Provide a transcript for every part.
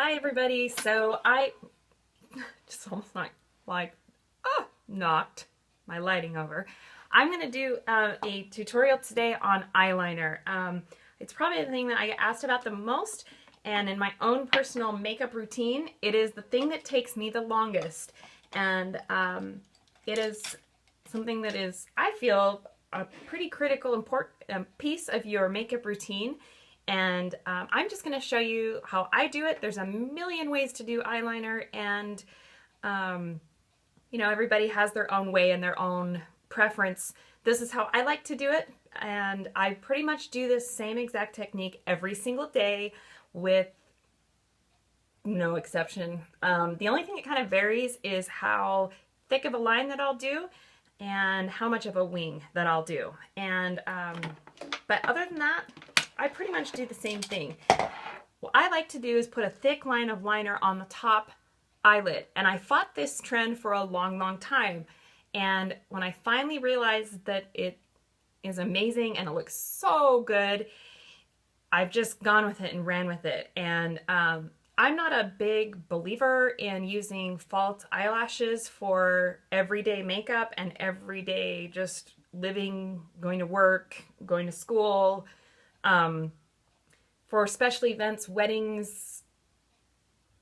Hi everybody. So I just almost knocked my lighting over. I'm gonna do a tutorial today on eyeliner. It's probably the thing that I get asked about the most, and in my own personal makeup routine, it is the thing that takes me the longest, and it is something that is, I feel, a pretty critical, important piece of your makeup routine. And I'm just going to show you how I do it. There's a million ways to do eyeliner, and you know, everybody has their own way and their own preference. This is how I like to do it, and I pretty much do this same exact technique every single day with no exception. The only thing that kind of varies is how thick of a line that I'll do and how much of a wing that I'll do. And but other than that, I pretty much do the same thing. What I like to do is put a thick line of liner on the top eyelid. And I fought this trend for a long time. And when I finally realized that it is amazing and it looks so good, I've just gone with it and ran with it. And I'm not a big believer in using false eyelashes for everyday makeup and everyday just living, going to work, going to school, for special events, weddings,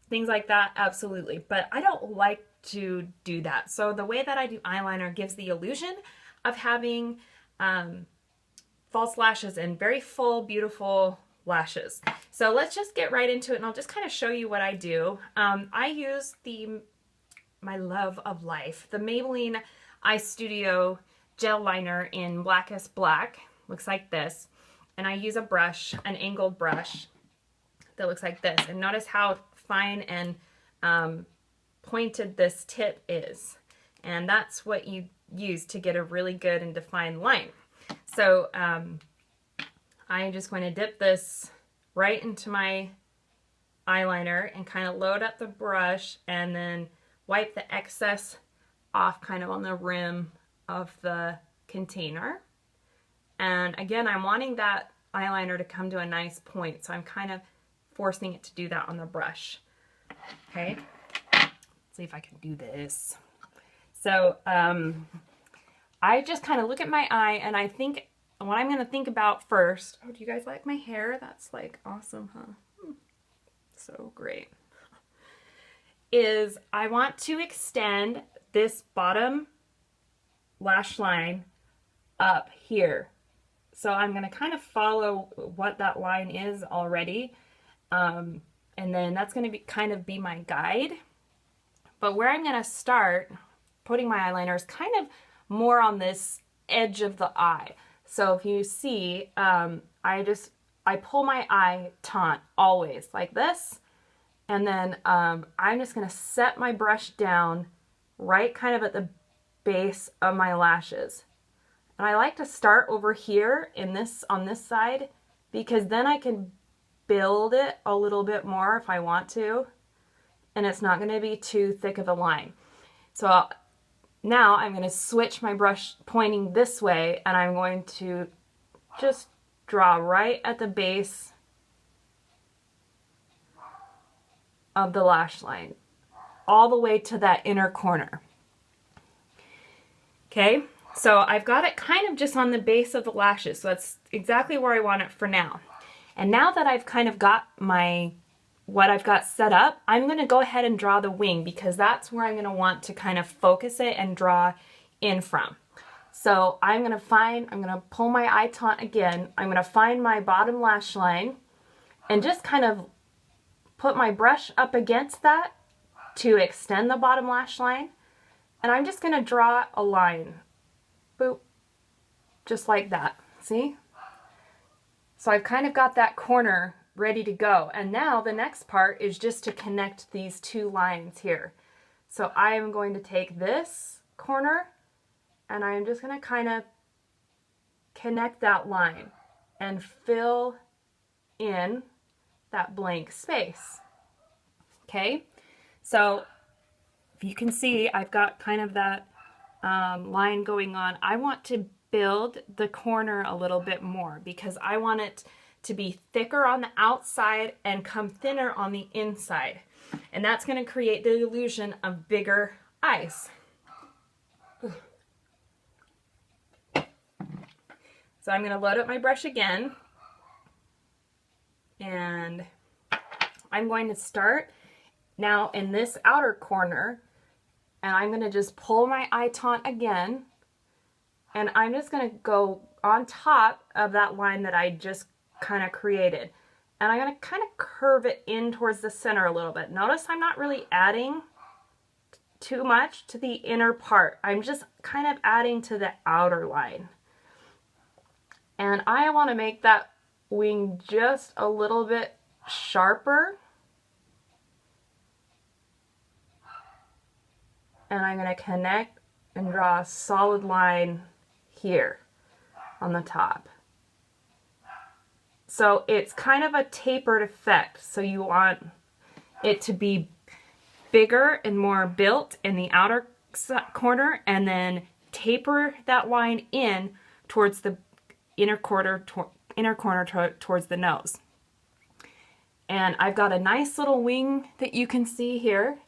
things like that, absolutely. But I don't like to do that. So the way that I do eyeliner gives the illusion of having false lashes and very full, beautiful lashes. So let's just get right into it, and I'll just kind of show you what I do. I use my love of life, the Maybelline Eye Studio gel liner in Blackest Black. Looks like this. And I use a brush, an angled brush that looks like this. And notice how fine and pointed this tip is. And that's what you use to get a really good and defined line. So I'm just going to dip this right into my eyeliner and kind of load up the brush and then wipe the excess off kind of on the rim of the container. And again, I'm wanting that eyeliner to come to a nice point, so I'm kind of forcing it to do that on the brush. Okay, let's see if I can do this. So I just kind of look at my eye, and I think what I'm going to think about first. Oh, do you guys like my hair? That's like awesome, huh? So great. Is I want to extend this bottom lash line up here. So I'm going to kind of follow what that line is already. And then that's going to kind of be my guide. But where I'm going to start putting my eyeliner is kind of more on this edge of the eye. So if you see, I pull my eye taut always like this. And then I'm just going to set my brush down right kind of at the base of my lashes. And I like to start over here on this side, because then I can build it a little bit more if I want to, and it's not going to be too thick of a line. So now I'm going to switch my brush pointing this way, and I'm going to just draw right at the base of the lash line, all the way to that inner corner. Okay? So I've got it kind of just on the base of the lashes, so that's exactly where I want it for now. And now that I've kind of got what I've got set up, I'm going to go ahead and draw the wing, because that's where I'm going to want to kind of focus it and draw in from. So I'm going to pull my eye taut again. I'm going to find my bottom lash line and just kind of put my brush up against that to extend the bottom lash line. And I'm just going to draw a line. Boop. Just like that. See? So I've kind of got that corner ready to go. And now the next part is just to connect these two lines here. So I am going to take this corner and I'm just going to kind of connect that line and fill in that blank space. Okay? So if you can see, I've got kind of that line going on. I want to build the corner a little bit more, because I want it to be thicker on the outside and come thinner on the inside. And that's going to create the illusion of bigger eyes. So I'm going to load up my brush again. And I'm going to start now in this outer corner. And I'm going to just pull my eye taunt again. And I'm just going to go on top of that line that I just kind of created. And I'm going to kind of curve it in towards the center a little bit. Notice I'm not really adding too much to the inner part. I'm just kind of adding to the outer line. And I want to make that wing just a little bit sharper. And I'm going to connect and draw a solid line here on the top. So it's kind of a tapered effect. So you want it to be bigger and more built in the outer corner, and then taper that line in towards the inner corner towards the nose. And I've got a nice little wing that you can see here.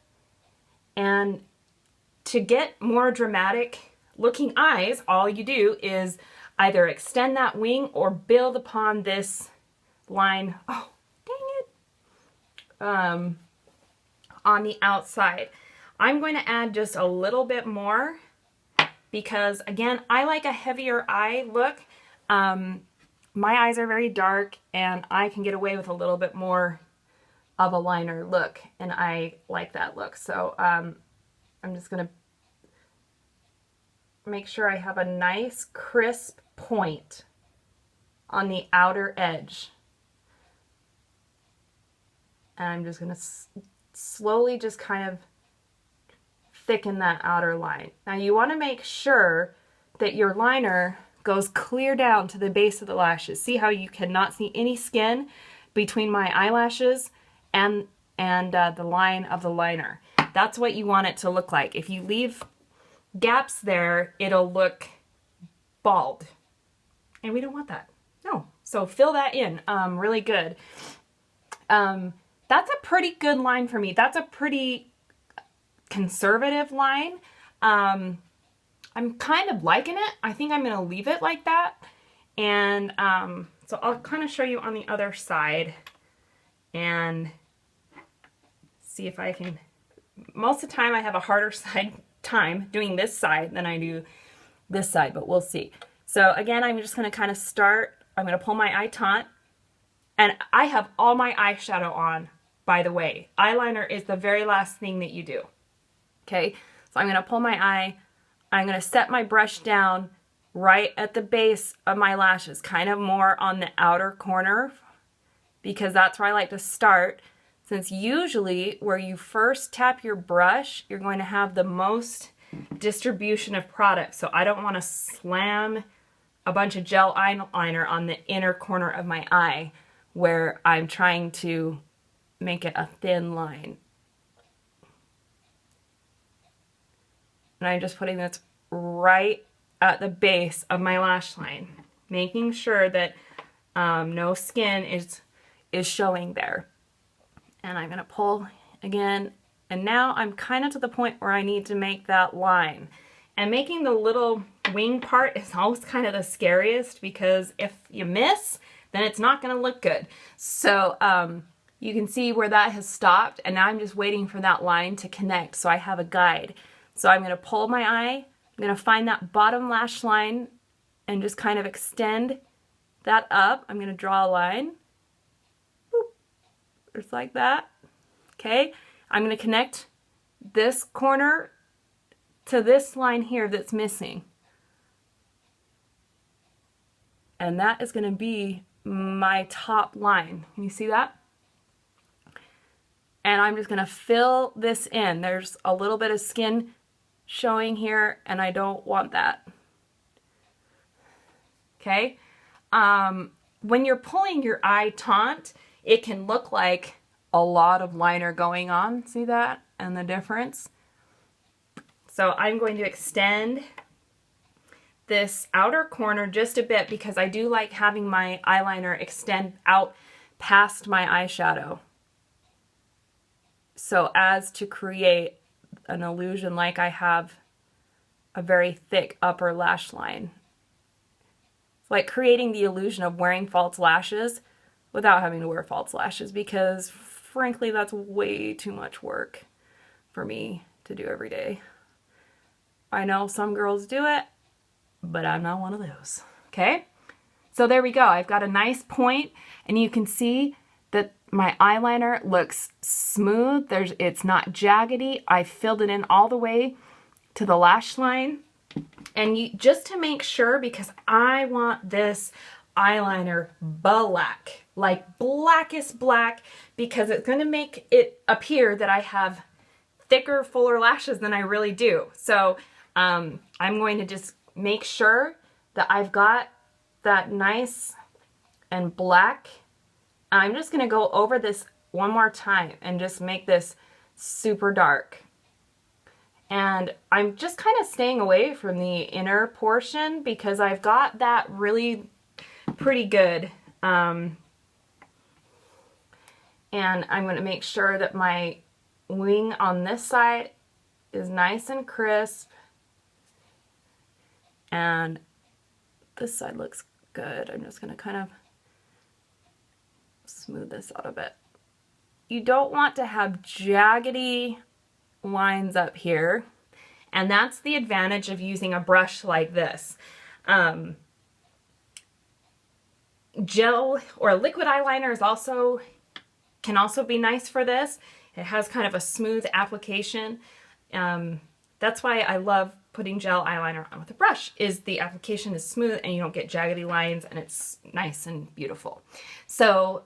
And to get more dramatic looking eyes, all you do is either extend that wing or build upon this line, oh, dang it, on the outside. I'm going to add just a little bit more because, again, I like a heavier eye look. My eyes are very dark and I can get away with a little bit more of a liner look, and I like that look. So I'm just going to make sure I have a nice crisp point on the outer edge. And I'm just going to slowly just kind of thicken that outer line. Now you want to make sure that your liner goes clear down to the base of the lashes. See how you cannot see any skin between my eyelashes and the line of the liner. That's what you want it to look like. If you leave gaps there, it'll look bald. And we don't want that. No. So fill that in really good. That's a pretty good line for me. That's a pretty conservative line. I'm kind of liking it. I think I'm going to leave it like that. And so I'll kind of show you on the other side and see if I can. Most of the time I have a harder time doing this side than I do this side, but we'll see. So again, I'm just going to kind of start. I'm going to pull my eye taunt, and I have all my eyeshadow on, by the way. Eyeliner is the very last thing that you do. Okay, so I'm going to pull my eye. I'm going to set my brush down right at the base of my lashes, kind of more on the outer corner, because that's where I like to start. Since usually where you first tap your brush, you're going to have the most distribution of product. So I don't want to slam a bunch of gel eyeliner on the inner corner of my eye where I'm trying to make it a thin line. And I'm just putting this right at the base of my lash line, making sure that no skin is showing there. And I'm going to pull again, and now I'm kind of to the point where I need to make that line. And making the little wing part is always kind of the scariest, because if you miss, then it's not going to look good. So you can see where that has stopped, and now I'm just waiting for that line to connect so I have a guide. So I'm going to pull my eye, I'm going to find that bottom lash line and just kind of extend that up. I'm going to draw a line. Just like that. Okay, I'm going to connect this corner to this line here that's missing. And that is going to be my top line. Can you see that? And I'm just going to fill this in. There's a little bit of skin showing here, and I don't want that. Okay? When you're pulling your eye taunt, it can look like a lot of liner going on. See that? And the difference? So I'm going to extend this outer corner just a bit because I do like having my eyeliner extend out past my eyeshadow, so as to create an illusion like I have a very thick upper lash line. It's like creating the illusion of wearing false lashes without having to wear false lashes, because frankly that's way too much work for me to do every day. I know some girls do it, but I'm not one of those. Okay? So there we go. I've got a nice point, and you can see that my eyeliner looks smooth. It's not jaggedy. I filled it in all the way to the lash line. And just to make sure, because I want this eyeliner black, like blackest black, because it's going to make it appear that I have thicker, fuller lashes than I really do. So I'm going to just make sure that I've got that nice and black. I'm just going to go over this one more time and just make this super dark. And I'm just kind of staying away from the inner portion because I've got that really pretty good. And I'm going to make sure that my wing on this side is nice and crisp. And this side looks good. I'm just going to kind of smooth this out a bit. You don't want to have jaggedy lines up here, and that's the advantage of using a brush like this. Gel or liquid eyeliner can also be nice for this. It has kind of a smooth application. That's why I love putting gel eyeliner on with a brush, is the application is smooth and you don't get jaggedy lines, and it's nice and beautiful. So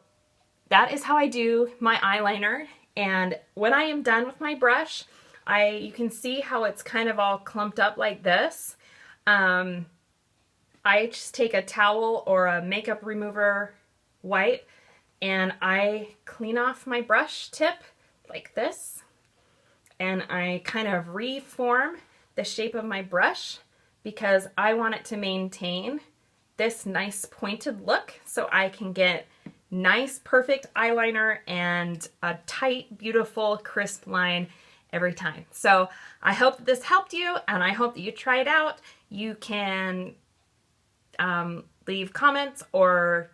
that is how I do my eyeliner. And when I am done with my brush, you can see how it's kind of all clumped up like this. I just take a towel or a makeup remover wipe and I clean off my brush tip like this. And I kind of reform the shape of my brush because I want it to maintain this nice pointed look so I can get nice, perfect eyeliner and a tight, beautiful, crisp line every time. So I hope that this helped you, and I hope that you try it out. You can leave comments or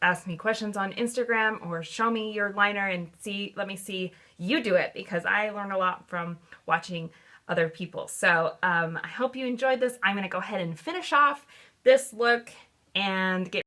ask me questions on Instagram or show me your liner and let me see you do it, because I learn a lot from watching other people. So I hope you enjoyed this. I'm going to go ahead and finish off this look and get